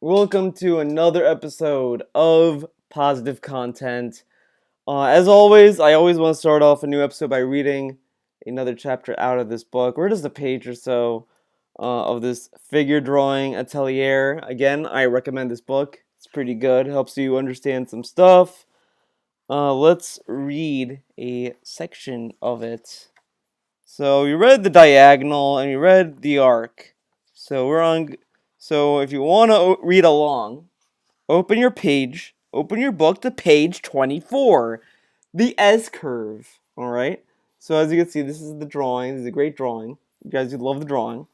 Welcome to another episode of Positive Content. As always, I always want to start off a new episode by reading another chapter out of this book, or just a page or so of this figure drawing atelier. Again, I recommend this book. It's pretty good, helps you understand some stuff. Let's read a section of it. So you read the diagonal and you read the arc. So we're on. So if you want to read along, open your book to page 24, the S curve. All right. So as you can see, this is the drawing. This is a great drawing. You guys love the drawing.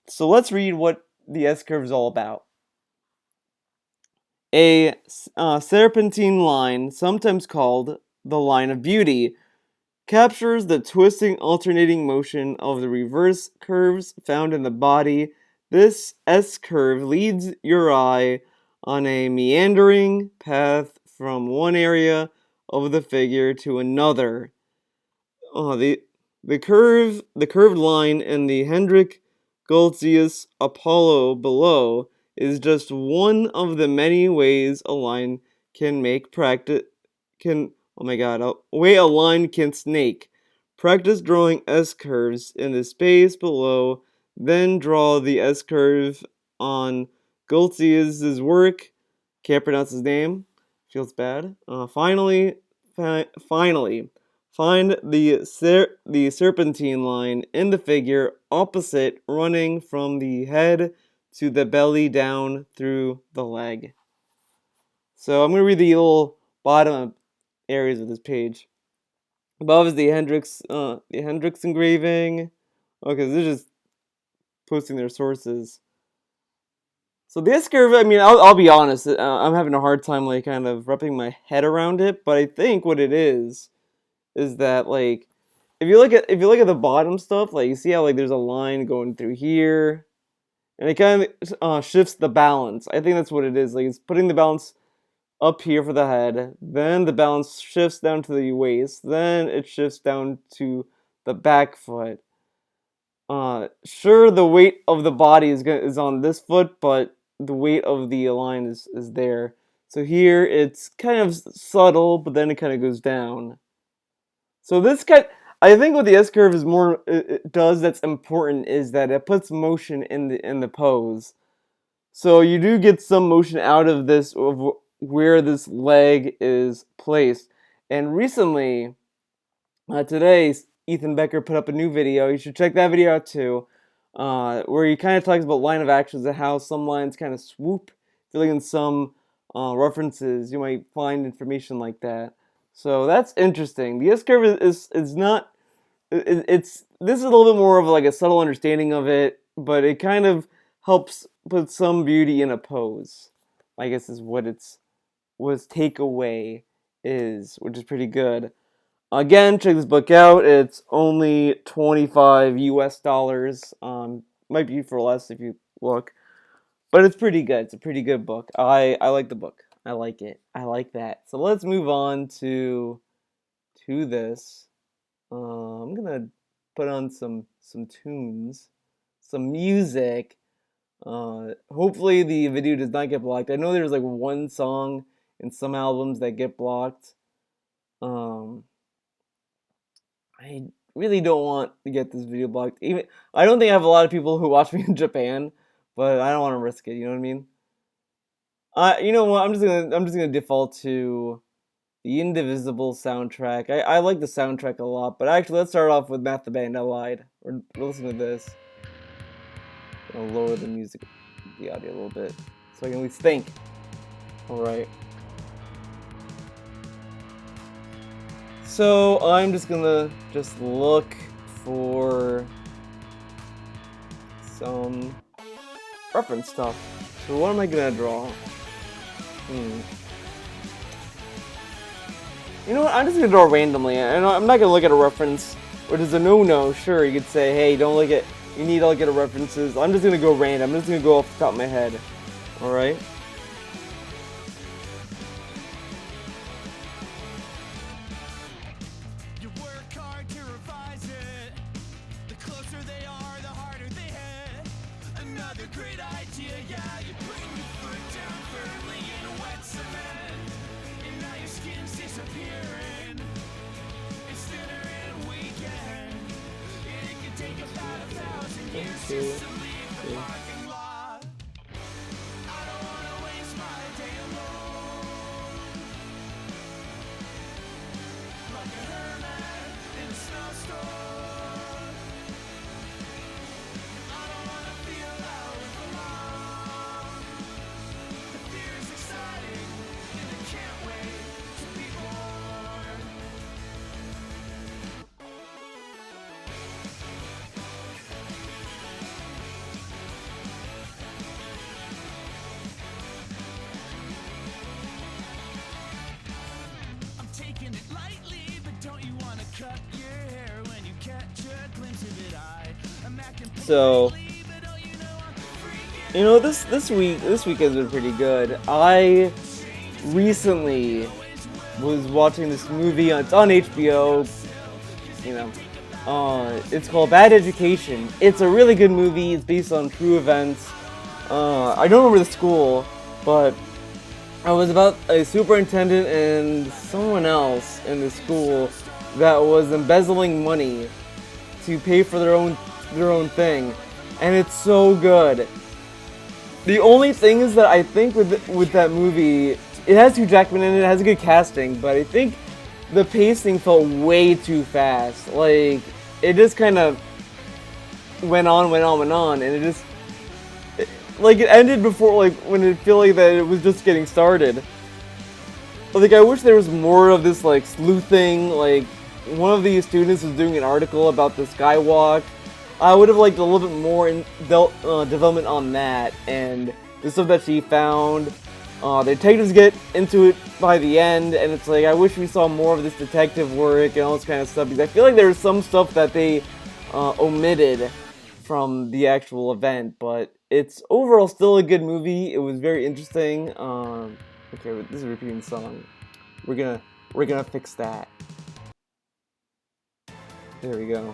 So let's read what the S curve is all about. A serpentine line, sometimes called the line of beauty, captures the twisting alternating motion of the reverse curves found in the body. This S curve leads your eye on a meandering path from one area of the figure to another. The curved line in the Hendrik Goltzius Apollo below is just one of the many ways a line can make practice can oh my god, a way a line can snake. Practice drawing S curves in the space below, then draw the S curve on Goltzius's work. Can't pronounce his name. Feels bad. Finally, find the serpentine line in the figure opposite, running from the head to the belly down through the leg. So I'm going to read the little bottom areas of this page. Above is the Hendrix engraving. Okay, so they're just posting their sources. So the S curve, I mean, I'll be honest, I'm having a hard time like kind of wrapping my head around it. But I think what it is that like if you look at the bottom stuff, like you see how like there's a line going through here, and it kind of shifts the balance. I think that's what it is. Like it's putting the balance up here for the head, then the balance shifts down to the waist, then it shifts down to the back foot. Sure, the weight of the body is on this foot, but the weight of the line is there. So here it's kind of subtle, but then it kind of goes down. So I think what the S curve is more it does that's important is that it puts motion in the pose. So you do get some motion out of this of where this leg is placed. And recently, today, Ethan Becker put up a new video. You should check that video out too, where he kind of talks about line of actions and how some lines kind of swoop. Filling in some references, you might find information like that. So that's interesting. The S curve is not. It's this is a little bit more of like a subtle understanding of it, but it kind of helps put some beauty in a pose. I guess is what its takeaway is, which is pretty good. Again, check this book out. It's only $25 US. Might be for less if you look, but it's pretty good. It's a pretty good book. I like the book. I like it. I like that. So let's move on to this. I'm gonna put on some tunes, some music. Hopefully the video does not get blocked. I know there's like one song in some albums that get blocked. I really don't want to get this video blocked. Even I don't think I have a lot of people who watch me in Japan, but I don't want to risk it. You know what I mean? You know what? I'm just gonna default to the Indivisible soundtrack. I like the soundtrack a lot, but actually let's start off with Math the Band. I lied. Or listen to this. I'll lower the music, the audio a little bit, so I can at least think. All right. So I'm just gonna look for some reference stuff. So what am I gonna draw? You know what? I'm just gonna draw randomly. And I'm not gonna look at a reference, which is a no-no. Sure, you could say, hey, don't look at. You need to look at the references. I'm just gonna go random. I'm just gonna go off the top of my head. All right. Another great idea, yeah, you bring me foot So, you know, this week has been pretty good. I recently was watching this movie. It's on HBO. You know, it's called Bad Education. It's a really good movie. It's based on true events. I don't remember the school, but I was about a superintendent and someone else in the school that was embezzling money to pay for their own thing, and it's so good. The only thing is that I think with that movie, it has Hugh Jackman in it. It has a good casting, but I think the pacing felt way too fast. Like, it just kind of went on, and it just it ended before, like, when it felt like that it was just getting started. Like, I wish there was more of this, like, sleuthing. Like, one of these students was doing an article about the Skywalk. I would have liked a little bit more development on that, and the stuff that she found. The detectives get into it by the end, and it's like, I wish we saw more of this detective work and all this kind of stuff, because I feel like there's some stuff that they omitted from the actual event, but it's overall still a good movie. It was very interesting. Okay, this is a repeating song. We're gonna fix that. There we go.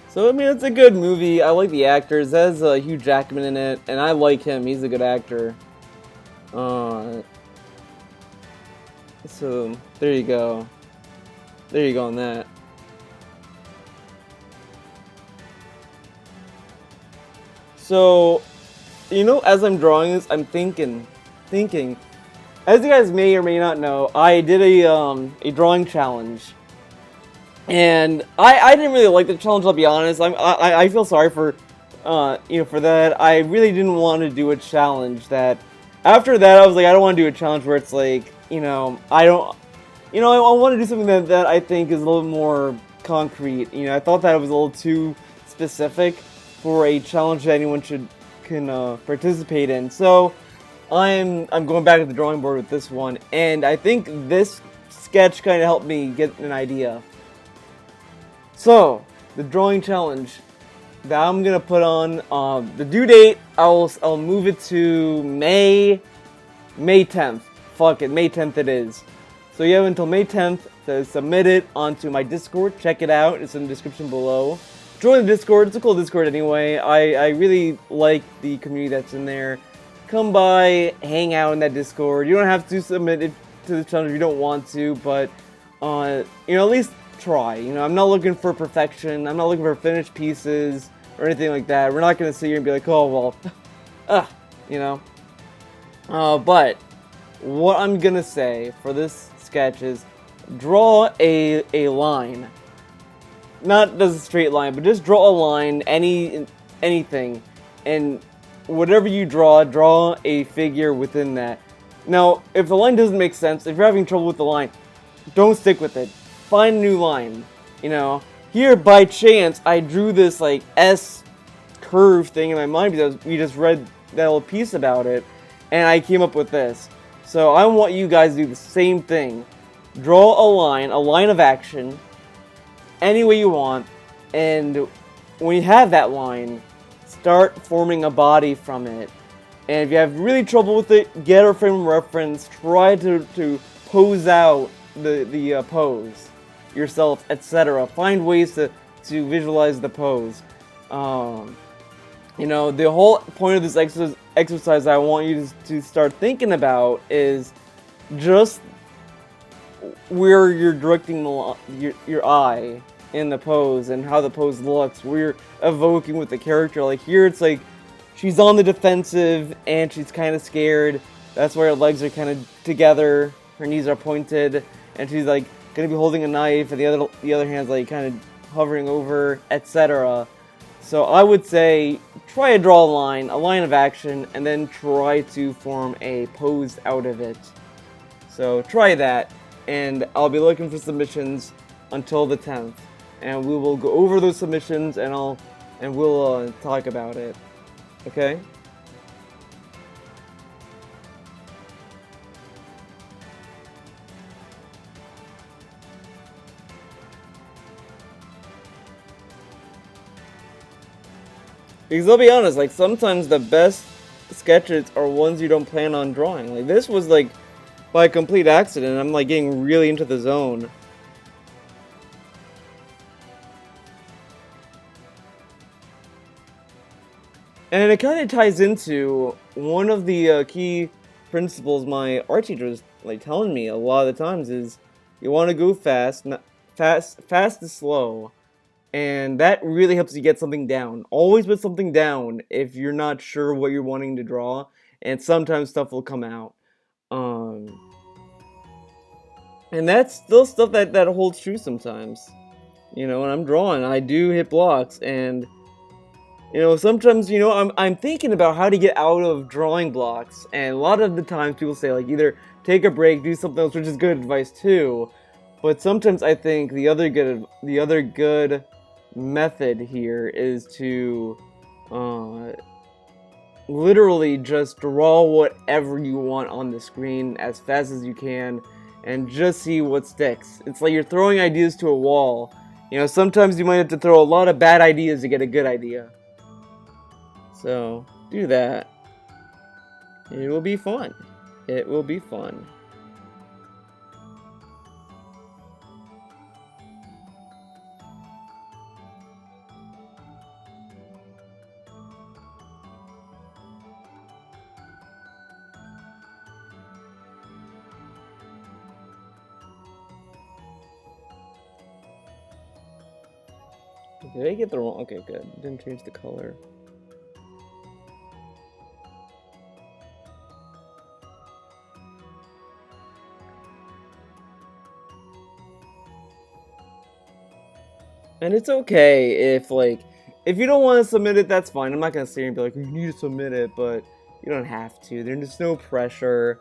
So, I mean, it's a good movie. I like the actors. It has Hugh Jackman in it, and I like him. He's a good actor. So, there you go. There you go on that. So, you know, as I'm drawing this, I'm thinking. As you guys may or may not know, I did a drawing challenge. And I didn't really like the challenge, I'll be honest. I feel sorry for, for that. I really didn't want to do a challenge that, after that, I was like, I don't want to do a challenge where it's like, I want to do something that I think is a little more concrete. I thought that it was a little too specific for a challenge that anyone can participate in. So, I'm going back to the drawing board with this one, and I think this sketch kind of helped me get an idea. So, the drawing challenge that I'm gonna put on, the due date, I'll move it to May 10th. Fuck it, May 10th it is. So you have until May 10th to submit it onto my Discord. Check it out, it's in the description below. Join the Discord, it's a cool Discord anyway. I really like the community that's in there. Come by, hang out in that Discord. You don't have to submit it to the challenge if you don't want to, but, at least try. I'm not looking for perfection. I'm not looking for finished pieces or anything like that. We're not going to sit here and be like, oh, well, but what I'm going to say for this sketch is draw a line. Not just a straight line, but just draw a line, anything, and whatever you draw a figure within that. Now, if the line doesn't make sense, if you're having trouble with the line, don't stick with it. Find a new line. Here by chance I drew this like S curve thing in my mind because we just read that little piece about it, and I came up with this. So I want you guys to do the same thing. Draw a line of action, any way you want, and when you have that line, start forming a body from it. And if you have really trouble with it, get a frame of reference. Try to pose out the pose yourself, etc. Find ways to visualize the pose. The whole point of this exercise I want you to start thinking about is just where you're directing your eye in the pose and how the pose looks, where you're evoking with the character. Like here it's like she's on the defensive and she's kind of scared. That's why her legs are kind of together, her knees are pointed, and she's like gonna be holding a knife, and the other hand's like kind of hovering over, etc. So I would say try to draw a line of action, and then try to form a pose out of it. So try that, and I'll be looking for submissions until the 10th, and we will go over those submissions, and we'll talk about it. Okay? Because I'll be honest, like, sometimes the best sketches are ones you don't plan on drawing. Like, this was, like, by complete accident. I'm, like, getting really into the zone. And it kind of ties into one of the key principles my art teacher is, like, telling me a lot of the times is you want to go fast, not fast is slow. And that really helps you get something down. Always put something down if you're not sure what you're wanting to draw, and sometimes stuff will come out. Um, and that's still stuff that holds true sometimes. You know, when I'm drawing, I do hit blocks, and you know, sometimes, you know, I'm thinking about how to get out of drawing blocks, and a lot of the times people say, like, either take a break, do something else, which is good advice too. But sometimes I think the other good method here is to uh, literally just draw whatever you want on the screen as fast as you can, and just see what sticks. It's like you're throwing ideas to a wall. You know, sometimes you might have to throw a lot of bad ideas to get a good idea. So, do that. It will be fun. It will be fun. Did I get the wrong? Okay, good. Didn't change the color. And it's okay if, like, if you don't want to submit it, that's fine. I'm not gonna sit here and be like, you need to submit it, but you don't have to. There's no pressure.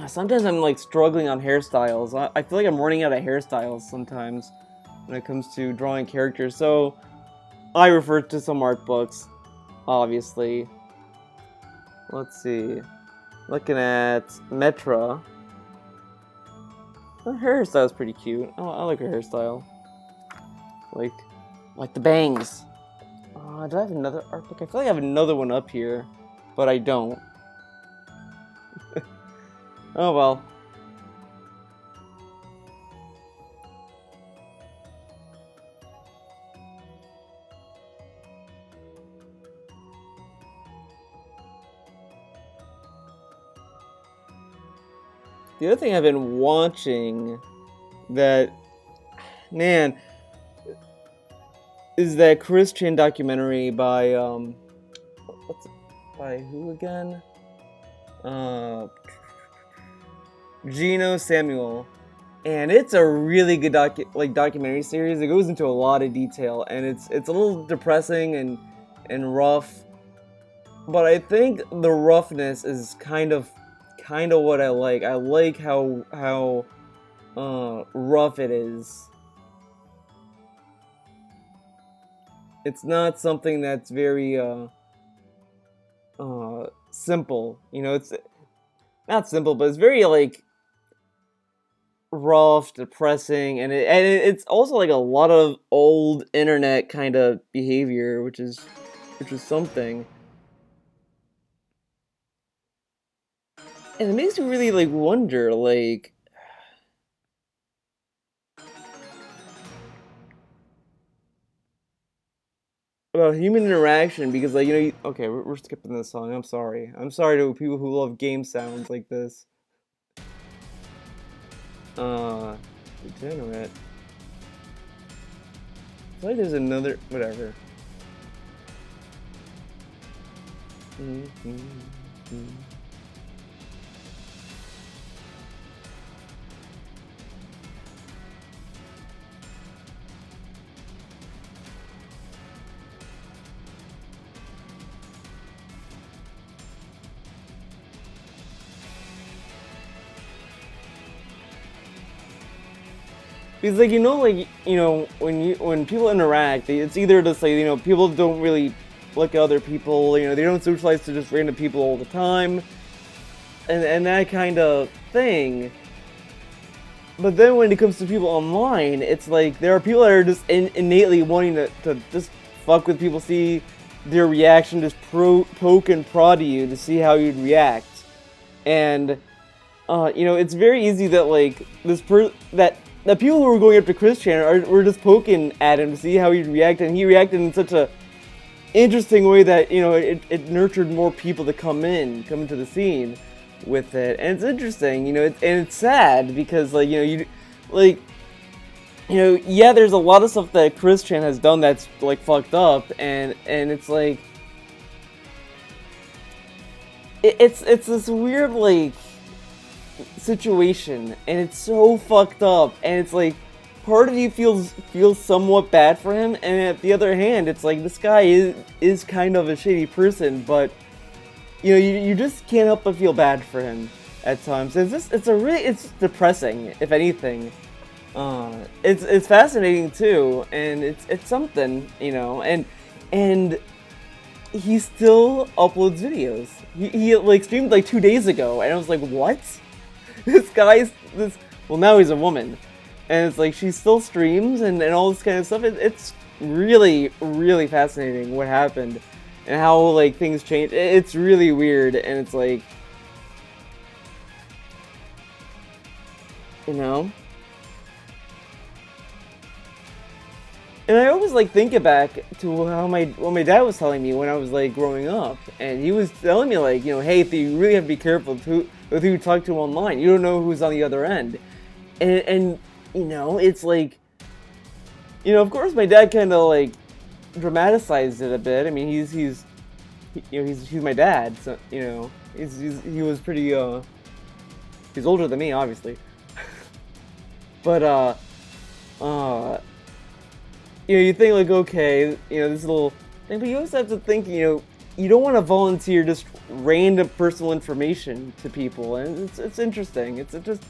Sometimes I'm, like, struggling on hairstyles. I feel like I'm running out of hairstyles sometimes when it comes to drawing characters. So I refer to some art books, obviously. Let's see. Looking at Metra. Her hairstyle is pretty cute. I like her hairstyle. Like the bangs. Do I have another art book? I feel like I have another one up here, but I don't. Oh well. The other thing I've been watching that, man, is that Chris Chan documentary by by who again? Gino Samuel, and it's a really good documentary series. It goes into a lot of detail, and it's a little depressing and rough, but I think the roughness is kind of what I like. I like how rough it is. It's not something that's very simple. You know, it's not simple, but it's very, like, rough, depressing, and it's also like a lot of old internet kind of behavior, which is something. And it makes me really, like, wonder, like, about human interaction, because, like, you know, okay, we're skipping this song. I'm sorry. I'm sorry to people who love game sounds like this. Degenerate. I feel like there's another, whatever. Because, like, you know, like, you know, when people interact, it's either just like, you know, people don't really look at other people, you know, they don't socialize to just random people all the time, and that kind of thing. but then when it comes to people online, it's like there are people that are just innately wanting to just fuck with people, see their reaction, just poke and prod you to see how you'd react. And it's very easy that like that the people who were going after Chris Chan were just poking at him to see how he'd react, and he reacted in such a interesting way that it nurtured more people to come into the scene with it. And it's interesting, and it's sad because like yeah, there's a lot of stuff that Chris Chan has done that's like fucked up, and it's like it's this weird like situation, and it's so fucked up, and it's like part of you feels somewhat bad for him, and at the other hand, it's like this guy is kind of a shady person, but you just can't help but feel bad for him at times. It's depressing, if anything. It's fascinating too, and it's something, and he still uploads videos. He like streamed like 2 days ago, and I was like, what? Well, now he's a woman, and it's like she still streams and all this kind of stuff. It's really, really fascinating what happened and how like things changed. It's really weird, and it's like, And I always like think back to how what my dad was telling me when I was like growing up, and he was telling me like, hey, if you really have to be careful with who you talk to online. You don't know who's on the other end, and it's like, of course my dad kind of like dramatized it a bit. I mean, he's my dad, so he was pretty he's older than me, obviously, but you think like, okay, this little thing, but you always have to think, you don't want to volunteer just random personal information to people, and it's interesting. It's just,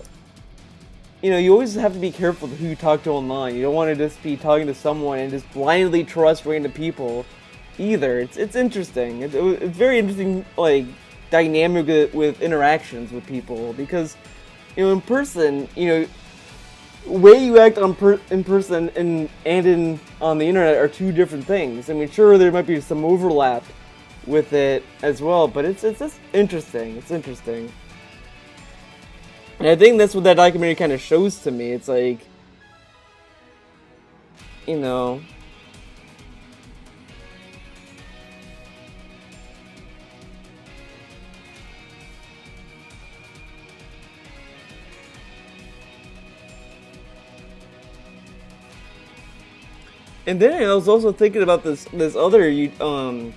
you always have to be careful who you talk to online. You don't want to just be talking to someone and just blindly trust random people, either. It's interesting. It's very interesting, like dynamic with interactions with people, because, in person, way you act in person and on the internet are two different things. I mean, sure, there might be some overlap with it as well, but it's just interesting. It's interesting, and I think that's what that documentary kind of shows to me. It's like, And then I was also thinking about this other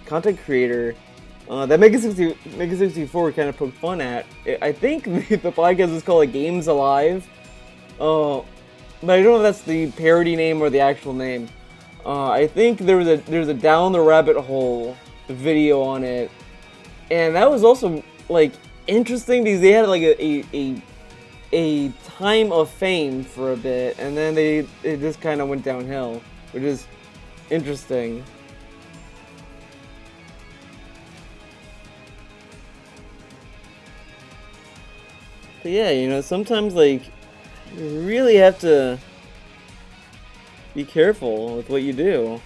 content creator that Mega64 kind of poked fun at. I think the podcast is called Games Alive, but I don't know if that's the parody name or the actual name. I think there's a Down the Rabbit Hole video on it, and that was also like interesting because they had like a time of fame for a bit, and then it just kind of went downhill, which is interesting. But yeah, sometimes like you really have to be careful with what you do.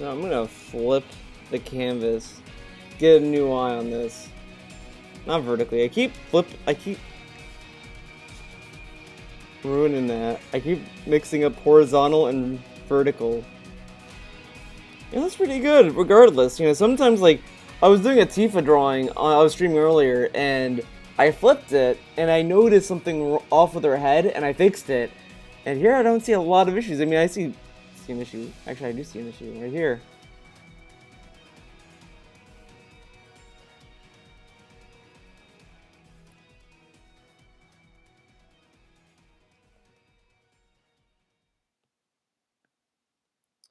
No, I'm gonna flip the canvas. Get a new eye on this. Not vertically. I keep ruining that. I keep mixing up horizontal and vertical. Yeah, that's pretty good, regardless. You know, sometimes, like, I was doing a Tifa drawing, I was streaming earlier, and I flipped it, and I noticed something off with her head, and I fixed it. And here I don't see a lot of issues. I mean, I see an issue. Actually, I do see an issue right here.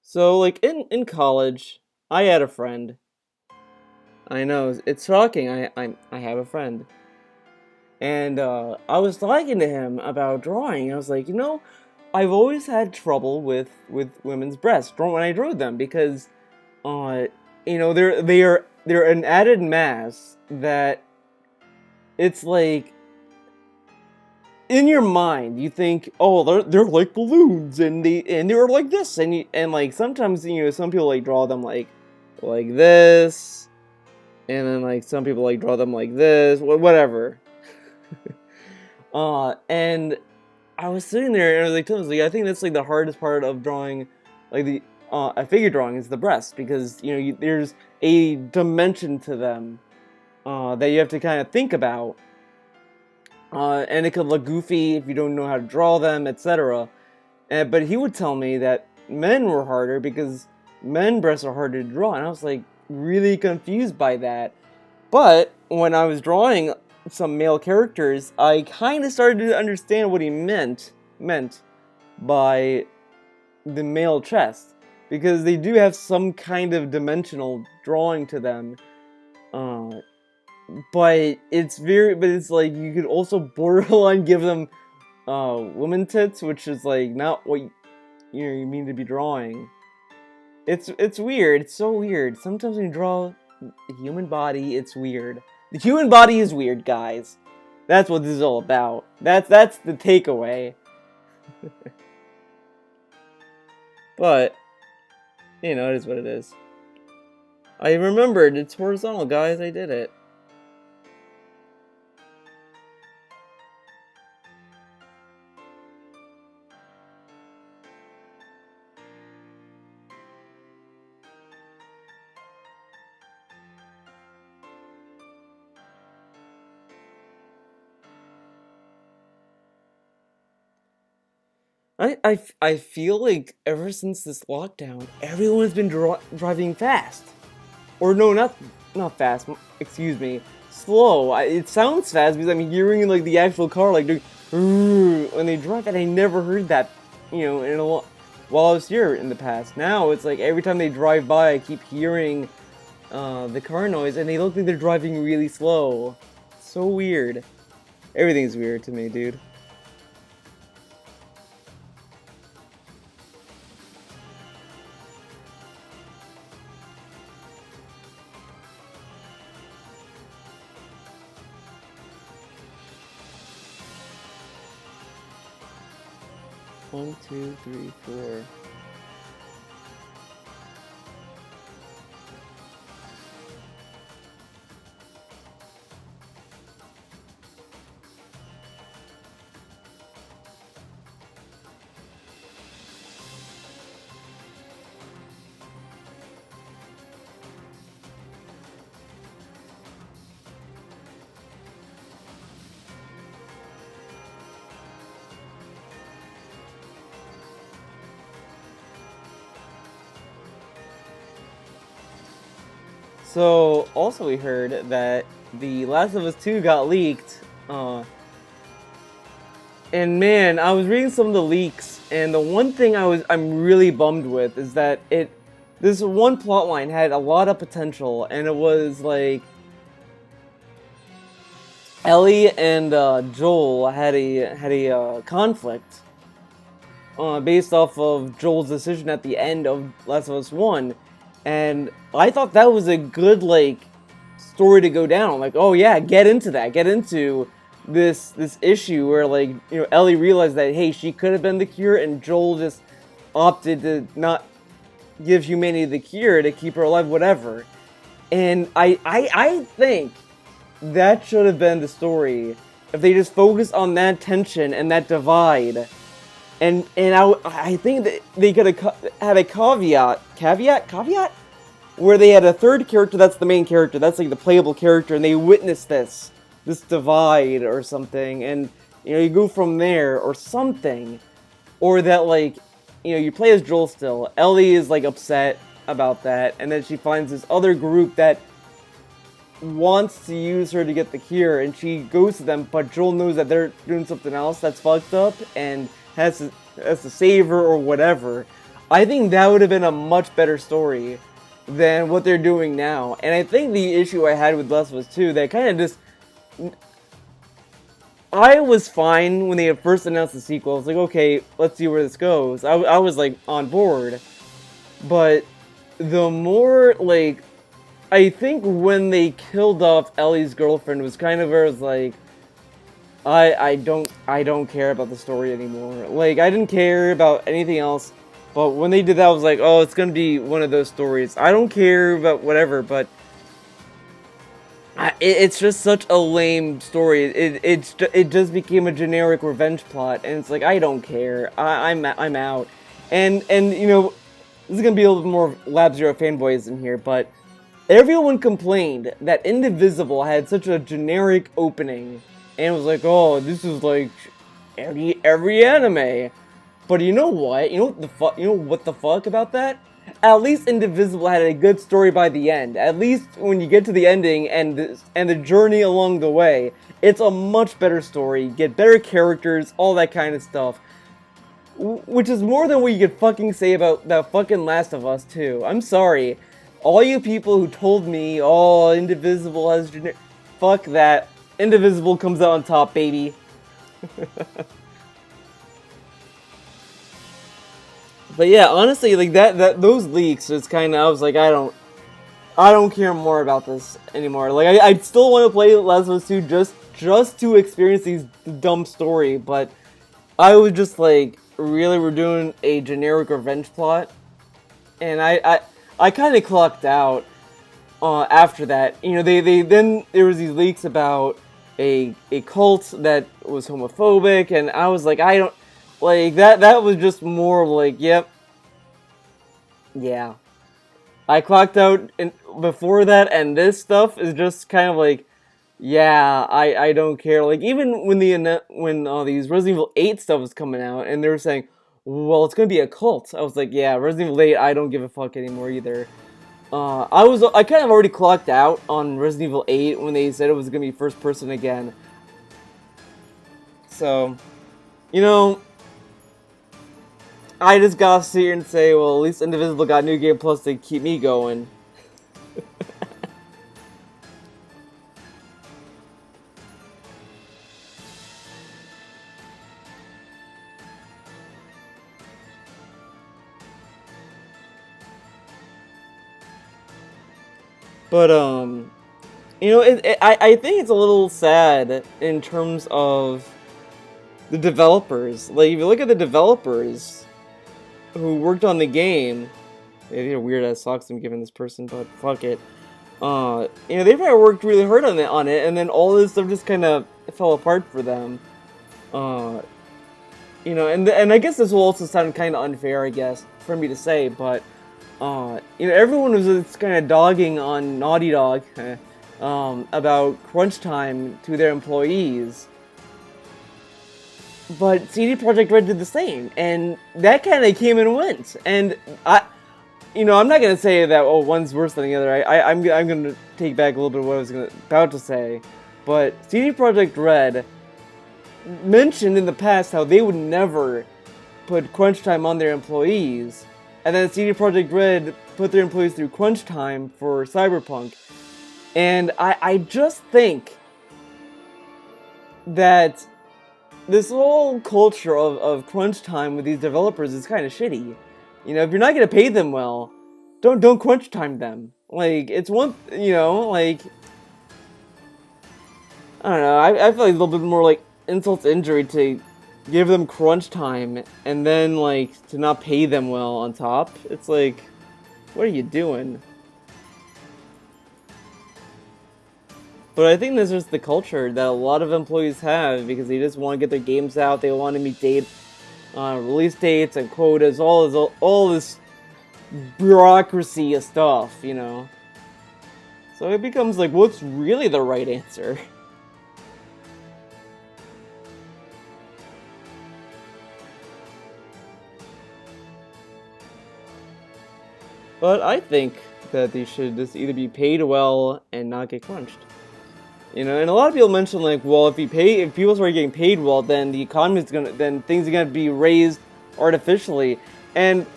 So, like, in college, I had a friend. I know, it's shocking. I have a friend. And I was talking to him about drawing. I was like, you know, I've always had trouble with women's breasts when I drew them because, uh, you know, they're an added mass that it's like in your mind you think, oh, they're like balloons and they're like this and like sometimes, you know, some people like draw them like this, and then like some people like draw them like this, whatever. And I was sitting there and I was like, telling him, like, I think that's like the hardest part of drawing, like the a figure drawing is the breast, because you know there's a dimension to them that you have to kind of think about, and it could look goofy if you don't know how to draw them, etc. But he would tell me that men were harder because men breasts are harder to draw, and I was like really confused by that. But when I was drawing some male characters, I kind of started to understand what he meant by the male chest, because they do have some kind of dimensional drawing to them. Uh, but it's like you could also borderline give them woman tits, which is like not what you mean to be drawing. It's weird. It's so weird. Sometimes when you draw the human body, it's weird. The human body is weird, guys. That's what this is all about. That's the takeaway. But you know, it is what it is. I remembered it's horizontal, guys. I did it. I feel like ever since this lockdown, everyone's been driving fast. Or no, not fast. Excuse me, slow. It sounds fast because I'm hearing like the actual car like doing when they drive, and I never heard that, you know, while I was here in the past. Now it's like every time they drive by, I keep hearing the car noise, and they look like they're driving really slow. So weird. Everything's weird to me, dude. One, two, three, four. So, also we heard that The Last of Us 2 got leaked. And man, I was reading some of the leaks, and the one thing I'm really bummed with is that this one plotline had a lot of potential, and it was like Ellie and Joel had a conflict based off of Joel's decision at the end of Last of Us 1. And I thought that was a good, like, story to go down. Like, oh yeah, get into that. Get into this issue where, like, you know, Ellie realized that, hey, she could have been the cure, and Joel just opted to not give humanity the cure to keep her alive, whatever. And I think that should have been the story if they just focused on that tension and that divide. And I think that they could have had a caveat, where they had a third character that's the main character, that's like the playable character, and they witness this divide or something, and you know, you go from there or something, or that like, you know, you play as Joel still. Ellie is like upset about that, and then she finds this other group that wants to use her to get the cure, and she goes to them, but Joel knows that they're doing something else that's fucked up, and has to save her or whatever. I think that would have been a much better story than what they're doing now. And I think the issue I had with Last of Us 2, that kind of just... I was fine when they first announced the sequel. I was like, okay, let's see where this goes. I was like on board. But the more like... I think when they killed off Ellie's girlfriend was kind of where I was like, I don't care about the story anymore. Like, I didn't care about anything else, but when they did that, I was like, oh, it's gonna be one of those stories. I don't care about whatever, but it's just such a lame story. It just became a generic revenge plot, and it's like, I don't care. I'm out. And you know, this is gonna be a little bit more Lab Zero fanboyism here, but everyone complained that Indivisible had such a generic opening, and was like, oh, this is like every anime. But you know what? You know what the fuck about that? At least Indivisible had a good story by the end. At least when you get to the ending and the journey along the way, it's a much better story. You get better characters, all that kind of stuff. Which is more than what you could fucking say about that fucking Last of Us 2. I'm sorry. All you people who told me, oh, Indivisible has fuck that. Indivisible comes out on top, baby. But yeah, honestly, like those leaks, it's kind of, I was like, I don't care more about this anymore. Like, I still want to play Last of Us 2 just to experience these dumb story, but I was just like, really, we're doing a generic revenge plot, and I kind of clocked out after that. You know, they then there was these leaks about a cult that was homophobic, and I was like, I don't like that was just more like, yep, yeah. I clocked out before that, and this stuff is just kind of like, yeah, I don't care. Like, even when these Resident Evil 8 stuff was coming out, and they were saying, well, it's gonna be a cult. I was like, yeah, Resident Evil 8, I don't give a fuck anymore either. I kind of already clocked out on Resident Evil 8 when they said it was gonna be first person again. So, you know, I just gotta sit here and say, well, at least Indivisible got New Game Plus to keep me going. But, you know, I think it's a little sad in terms of the developers. Like, if you look at the developers who worked on the game, they did a weird-ass socks I'm giving this person, but fuck it. You know, they probably worked really hard on it, and then all this stuff just kind of fell apart for them. You know, and I guess this will also sound kind of unfair, I guess, for me to say, but you know, everyone was just kind of dogging on Naughty Dog about crunch time to their employees. But CD Projekt Red did the same, and that kind of came and went. And you know, I'm not gonna say that one's worse than the other. I'm gonna take back a little bit of what I was about to say. But CD Projekt Red mentioned in the past how they would never put crunch time on their employees. And then CD Projekt Red put their employees through crunch time for Cyberpunk. And I just think that this whole culture of crunch time with these developers is kind of shitty. You know, if you're not going to pay them well, don't crunch time them. Like, it's one, you know, like, I don't know, I feel like a little bit more like insult to injury to give them crunch time and then like to not pay them well on top. It's like, What are you doing? But I think this is the culture that a lot of employees have because they just want to get their games out. They want to meet release dates and quotas, all this bureaucracy of stuff, you know. So it becomes like, what's really the right answer? But I think that they should just either be paid well and not get crunched. You know, and a lot of people mention like, well, if people start getting paid well, then the economy is then things are gonna be raised artificially, and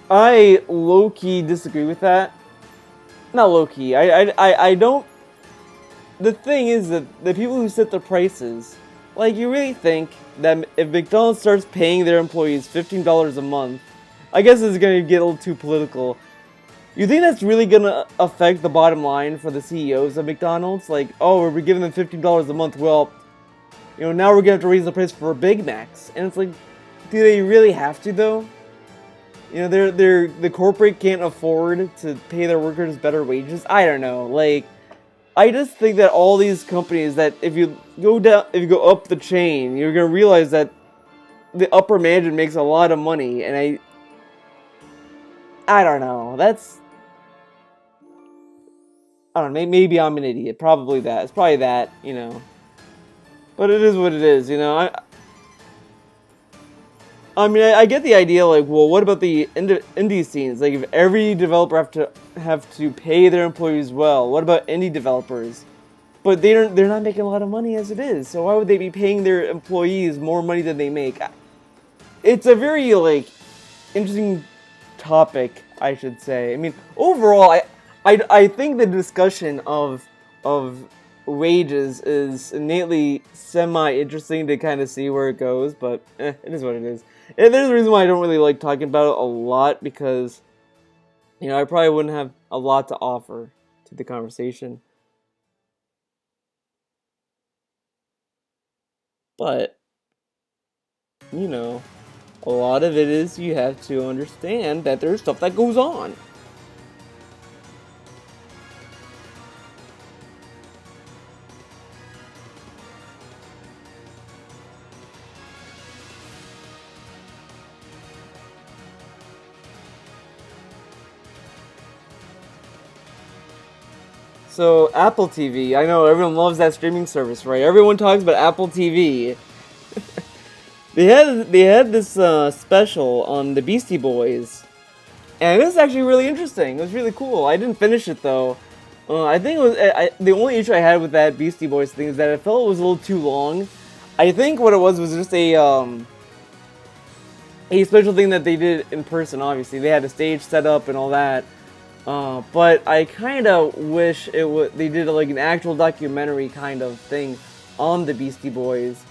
I low-key disagree with that. Not low-key. I don't. The thing is that the people who set the prices, like, you really think that if McDonald's starts paying their employees $15 a month, I guess it's gonna get a little too political. You think that's really gonna affect the bottom line for the CEOs of McDonald's? Like, oh, we're giving them $15 a month. Well, you know, now we're gonna have to raise the price for Big Macs, and it's like, do they really have to though? You know, the corporate can't afford to pay their workers better wages. I don't know. Like, I just think that all these companies that if you go up the chain, you're gonna realize that the upper management makes a lot of money, and I don't know. I don't know. Maybe I'm an idiot. Probably that. It's probably that. You know. But it is what it is. You know. I mean, I get the idea. Like, well, what about the indie scenes? Like, if every developer have to pay their employees well, what about indie developers? But they're not making a lot of money as it is. So why would they be paying their employees more money than they make? It's a very like interesting topic, I should say. I mean, overall, I think the discussion of wages is innately semi-interesting to kind of see where it goes, but it is what it is. And there's a reason why I don't really like talking about it a lot, because, you know, I probably wouldn't have a lot to offer to the conversation. But, you know, a lot of it is you have to understand that there's stuff that goes on. So, Apple TV, I know everyone loves that streaming service, right? Everyone talks about Apple TV. They had this special on the Beastie Boys, and it was actually really interesting. It was really cool. I didn't finish it though. I think it was the only issue I had with that Beastie Boys thing is that I felt it was a little too long. I think what it was just a special thing that they did in person. Obviously, they had a stage set up and all that. But I kind of wish they did like an actual documentary kind of thing on the Beastie Boys.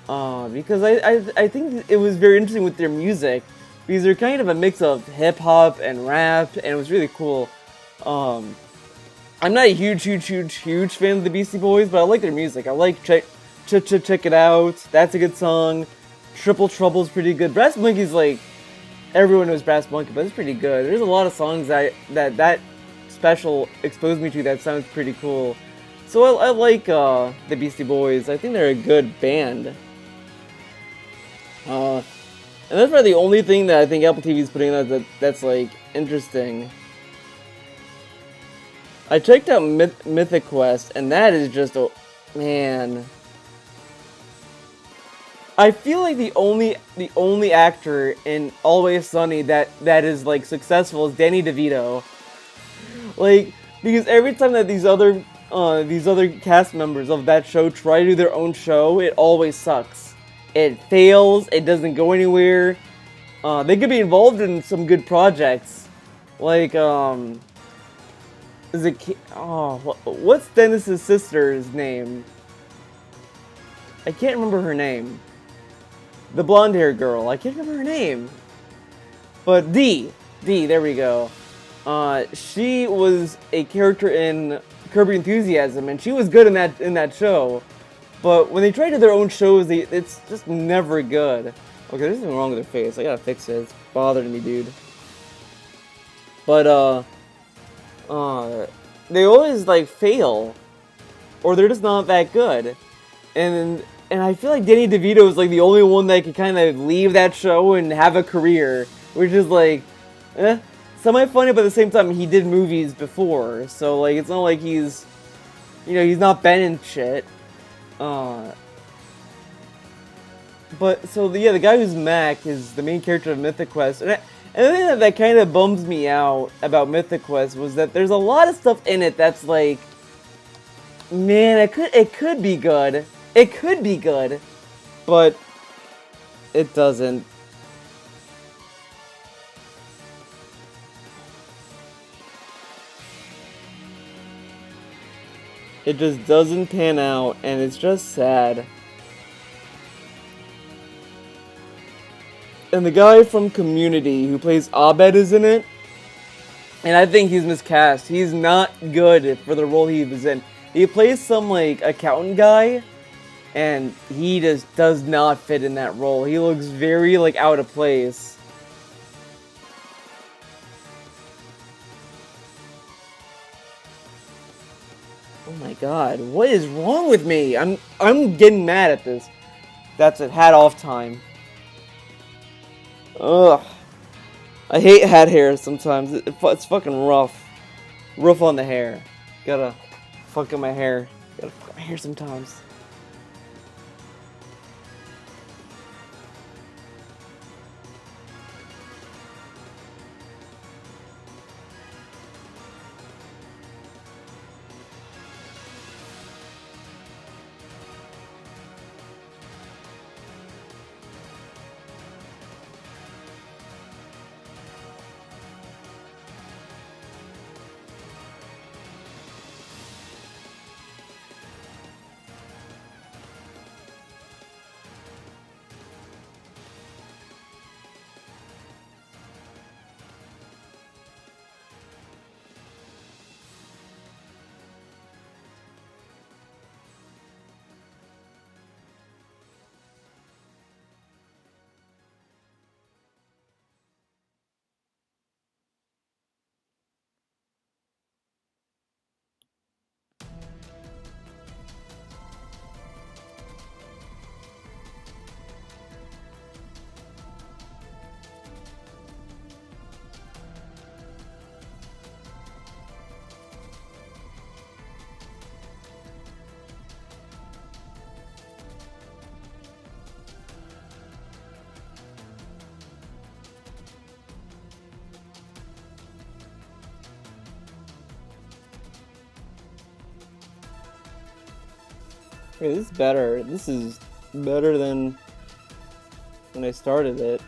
Because I think it was very interesting with their music, because they're kind of a mix of hip hop and rap, and it was really cool. I'm not a huge fan of the Beastie Boys, but I like their music. I like Check It Out. That's a good song. Triple Trouble's pretty good. Brass Monkey's like, everyone knows Brass Monkey, but it's pretty good. There's a lot of songs that special exposed me to that sounds pretty cool. So I like the Beastie Boys. I think they're a good band. And that's probably the only thing that I think Apple TV is putting out that's like interesting. I checked out Mythic Quest, and that is just man. I feel like the only actor in Always Sunny that is like successful is Danny DeVito. Like, because every time that these other cast members of that show try to do their own show, it always sucks. It fails. It doesn't go anywhere. They could be involved in some good projects, like what's Dennis's sister's name? I can't remember her name. The blonde-haired girl. I can't remember her name. But Dee, there we go. She was a character in Curb Your Enthusiasm, and she was good in that show. But when they try to do their own shows, it's just never good. Okay, there's something wrong with her face. I gotta fix it. It's bothering me, dude. but uh, they always like fail, or they're just not that good. And I feel like Danny DeVito is like the only one that can kind of leave that show and have a career, which is like, semi-funny, but at the same time he did movies before, so like it's not like he's, he's not been in shit. But so the guy who's Mac is the main character of Mythic Quest, and the thing that kind of bums me out about Mythic Quest was that there's a lot of stuff in it that's like, man, it could be good. It could be good, but it doesn't. It just doesn't pan out, and it's just sad. And the guy from Community who plays Abed is in it, and I think he's miscast. He's not good for the role he was in. He plays some like accountant guy, and he just does not fit in that role. He looks very like out of place. Oh my god, what is wrong with me? I'm getting mad at this. That's it, hat off time. Ugh. I hate hat hair sometimes. It's fucking rough. Rough on the hair. Gotta fuck up my hair. Gotta fuck up my hair sometimes. Okay, this is better. This is better than when I started it.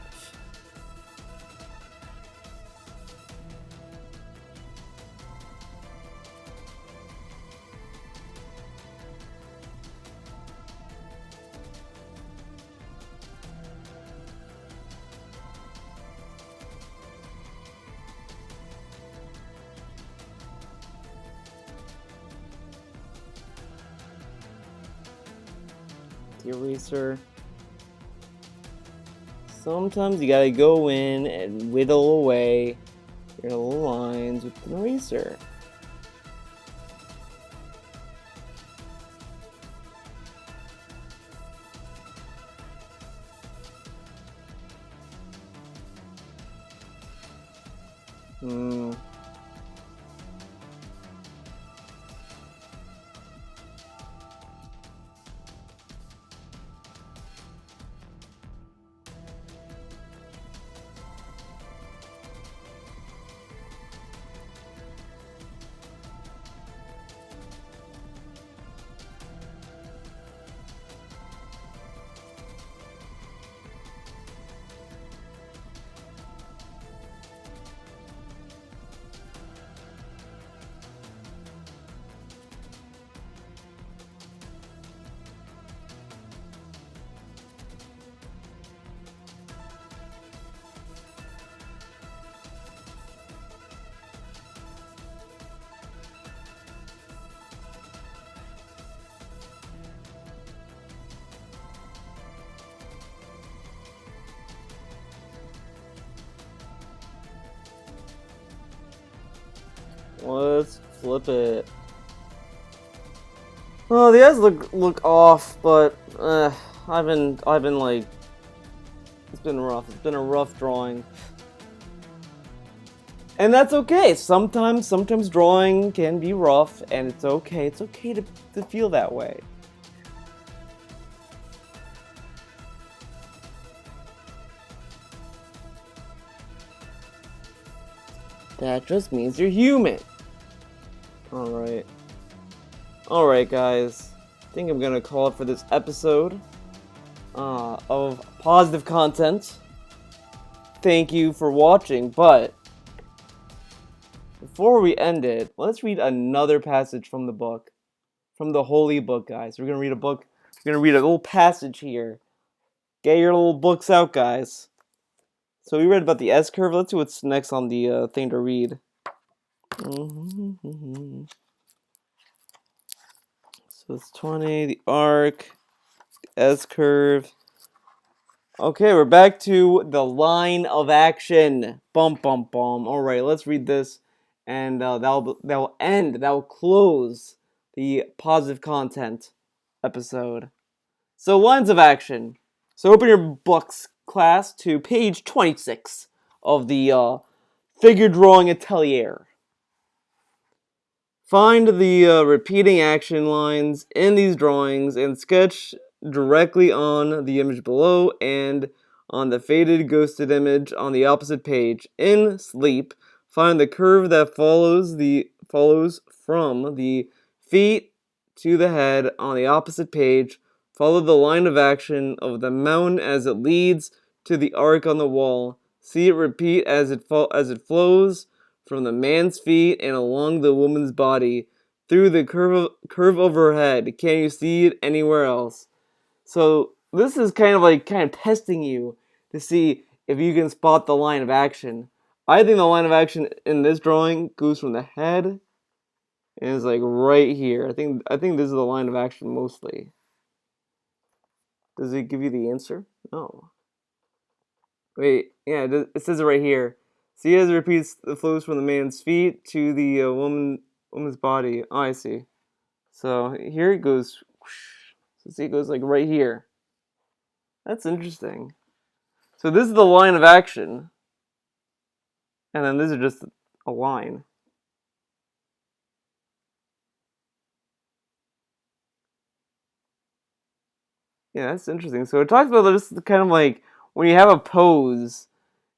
The eraser. Sometimes you gotta go in and whittle away your little lines with an eraser. Hmm. Let's flip it. Oh, the eyes look off, but I've been like, it's been rough. It's been a rough drawing, and that's okay. Sometimes drawing can be rough, and it's okay. It's okay to feel that way. That just means you're human. Alright. Alright, guys. I think I'm gonna call it for this episode of positive content. Thank you for watching, but before we end it, let's read another passage from the book. From the Holy Book, guys. We're gonna read a book. We're gonna read a little passage here. Get your little books out, guys. So we read about the S-curve. Let's see what's next on the thing to read. So it's 20, the arc, S-curve. Okay, we're back to the line of action. Bum, bum, bum. Alright, let's read this. And that'll close the positive content episode. So, lines of action. So, open your books, class, to page 26 of the figure drawing atelier. Find the repeating action lines in these drawings and sketch directly on the image below and on the faded ghosted image on the opposite page. In Sleep, find the curve that follows from the feet to the head on the opposite page. Follow the line of action of the mountain as it leads to the arc on the wall. See it repeat as it flows from the man's feet and along the woman's body through the curve overhead. Can you see it anywhere else? So this is kind of testing you to see if you can spot the line of action. I think the line of action in this drawing goes from the head and is like right here. I think this is the line of action mostly. Does it give you the answer? No. Wait, yeah, it says it right here. See, as it repeats, the flows from the man's feet to the woman's body. Oh, I see. So here it goes. So see, it goes like right here. That's interesting. So this is the line of action, and then this is just a line. Yeah, that's interesting. So it talks about just kind of like when you have a pose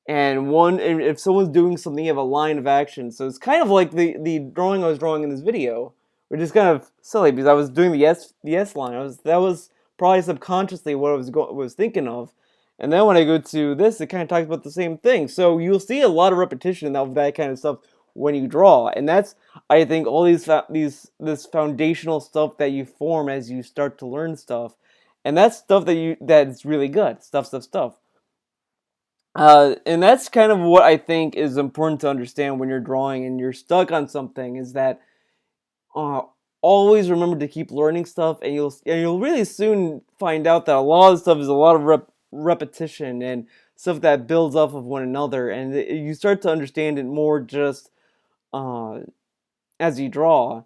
and if someone's doing something, you have a line of action. So it's kind of like the drawing I was drawing in this video, which is kind of silly because I was doing the S line. That was probably subconsciously what I was thinking of. And then when I go to this, it kind of talks about the same thing. So you'll see a lot of repetition of that kind of stuff when you draw, and that's, I think, all this foundational stuff that you form as you start to learn stuff, and that's stuff that's really good stuff. And that's kind of what I think is important to understand when you're drawing and you're stuck on something, is that uh, always remember to keep learning stuff, and you'll really soon find out that a lot of stuff is a lot of repetition and stuff that builds off of one another, and you start to understand it more just uh, as you draw.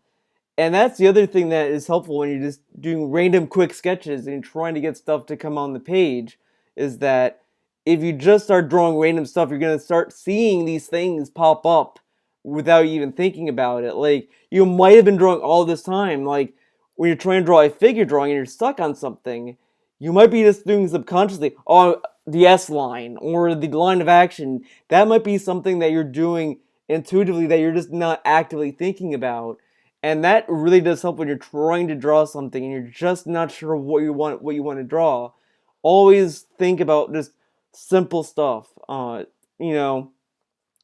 And that's the other thing that is helpful when you're just doing random quick sketches and trying to get stuff to come on the page, is that if you just start drawing random stuff, you're going to start seeing these things pop up without even thinking about it. Like, you might have been drawing all this time, like when you're trying to draw a figure drawing and you're stuck on something, you might be just doing subconsciously, oh, the S line or the line of action. That might be something that you're doing intuitively that you're just not actively thinking about. And that really does help when you're trying to draw something and you're just not sure what you want to draw. Always think about just simple stuff. You know,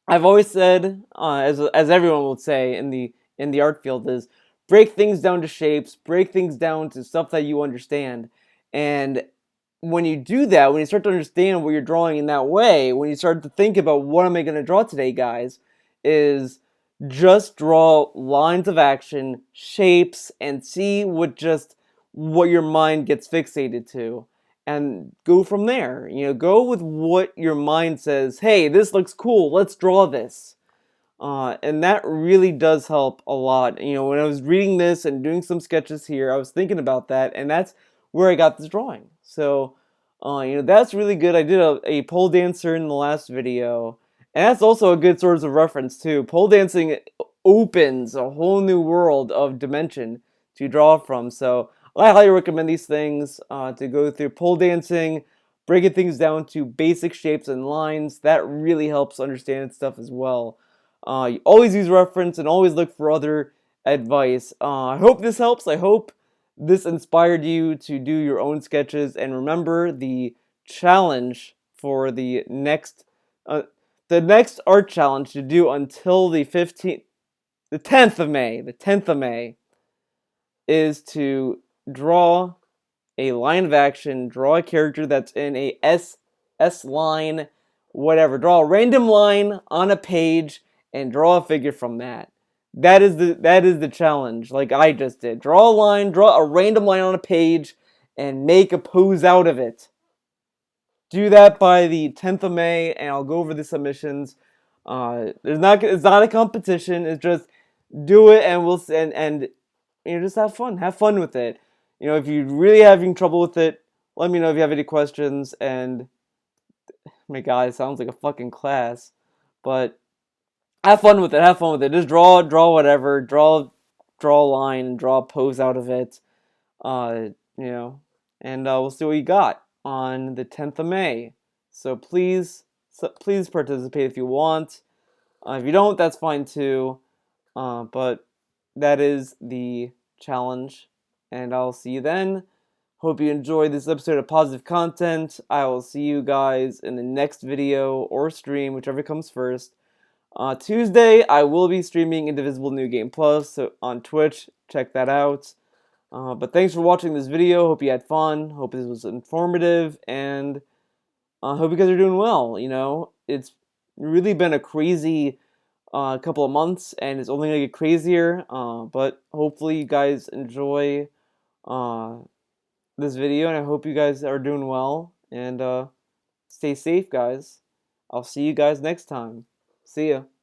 I've always said, as everyone will say in the art field, is break things down to shapes, break things down to stuff that you understand. And when you do that, when you start to understand what you're drawing in that way, when you start to think about what am I going to draw today, guys, is just draw lines of action, shapes, and see what your mind gets fixated to, and go from there. You know, go with what your mind says. Hey, this looks cool. Let's draw this. And that really does help a lot. You know, when I was reading this and doing some sketches here, I was thinking about that, and that's where I got this drawing. So, you know, that's really good. I did a pole dancer in the last video, and that's also a good source of reference too. Pole dancing opens a whole new world of dimension to draw from. So I highly recommend these things to go through pole dancing, breaking things down to basic shapes and lines. That really helps understand stuff as well. You always use reference and always look for other advice. I hope this helps. I hope this inspired you to do your own sketches. And remember the challenge for uh, the next art challenge to do until the 15th, the 10th of May. The 10th of May is to draw a line of action, draw a character that's in a S line, whatever. Draw a random line on a page and draw a figure from that. That is the challenge, like I just did. Draw a line, draw a random line on a page, and make a pose out of it. Do that by the 10th of May, and I'll go over the submissions. It's not a competition. It's just do it, and and you know, just have fun with it. You know, if you're really having trouble with it, let me know if you have any questions. And my God, it sounds like a fucking class, but have fun with it. Have fun with it. Just draw whatever. Draw a line and draw a pose out of it. You know, and we'll see what you got on the 10th of May. So please participate if you want. If you don't, that's fine too. But that is the challenge, and I'll see you then. Hope you enjoyed this episode of Positive Content. I will see you guys in the next video or stream, whichever comes first. Tuesday, I will be streaming Indivisible New Game Plus so on Twitch. Check that out. But thanks for watching this video. Hope you had fun. Hope this was informative, and hope you guys are doing well. You know, it's really been a crazy couple of months, and it's only gonna get crazier. But hopefully, you guys enjoy uh, this video, and I hope you guys are doing well. And stay safe, guys. I'll see you guys next time. See ya.